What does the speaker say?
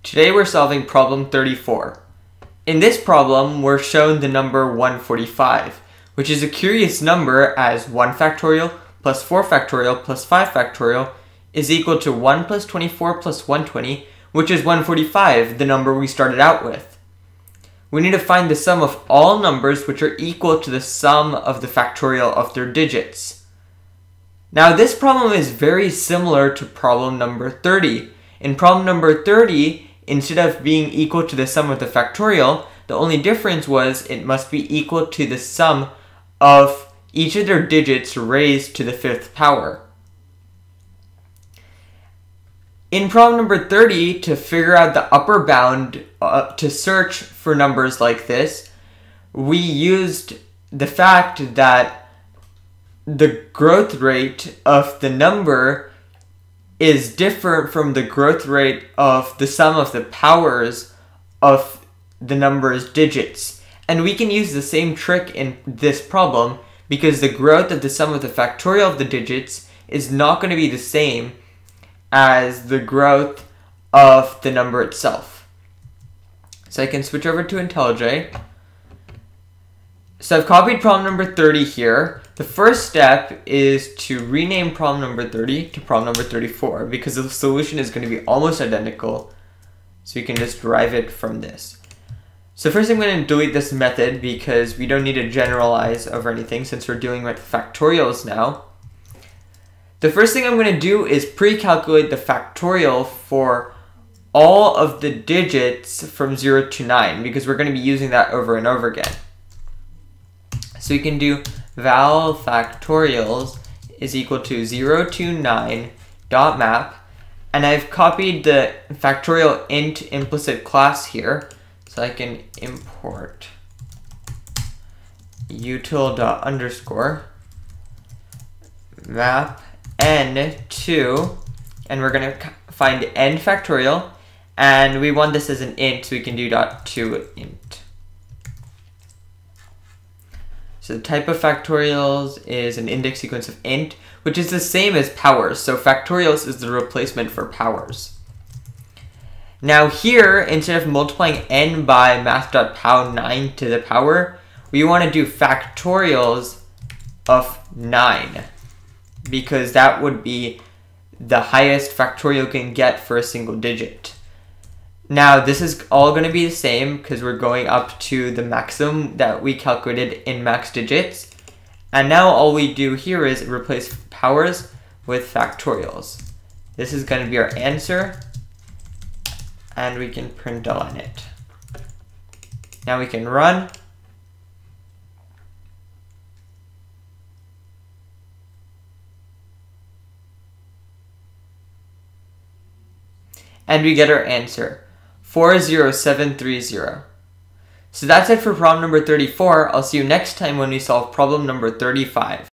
Today we're solving problem 34. In this problem, we're shown the number 145, which is a curious number as 1 factorial plus 4 factorial plus 5 factorial is equal to 1 plus 24 plus 120, which is 145, the number we started out with. We need to find the sum of all numbers which are equal to the sum of the factorial of their digits. Now this problem is very similar to problem number 30. In problem number 30, instead of being equal to the sum of the factorial, the only difference was it must be equal to the sum of each of their digits raised to the 5th power. In problem number 30, to figure out the upper bound to search for numbers like this, we used the fact that the growth rate of the number is different from the growth rate of the sum of the powers of the number's digits. And we can use the same trick in this problem because the growth of the sum of the factorial of the digits is not going to be the same as the growth of the number itself. So I can switch over to IntelliJ. So I've copied problem number 30 here. The first step is to rename problem number 30 to problem number 34 because the solution is going to be almost identical. So you can just derive it from this. So first I'm going to delete this method because we don't need to generalize over anything since we're dealing with factorials now. The first thing I'm going to do is pre-calculate the factorial for all of the digits from 0 to 9 because we're going to be using that over and over again. So we can do val factorials is equal to 0 to 9 dot map, and I've copied the factorial int implicit class here, so I can import util dot underscore map n2, and we're gonna find n factorial, and we want this as an int, so we can do dot to int. So the type of factorials is an index sequence of int, which is the same as powers. So factorials is the replacement for powers. Now here, instead of multiplying n by math.pow 9 to the power, we want to do factorials of 9, because that would be the highest factorial you can get for a single digit. Now this is all going to be the same because we're going up to the maximum that we calculated in max digits. And now all we do here is replace powers with factorials. This is going to be our answer, and we can print on it. Now we can run. And we get our answer. 40730. So that's it for problem number 34. I'll see you next time when we solve problem number 35.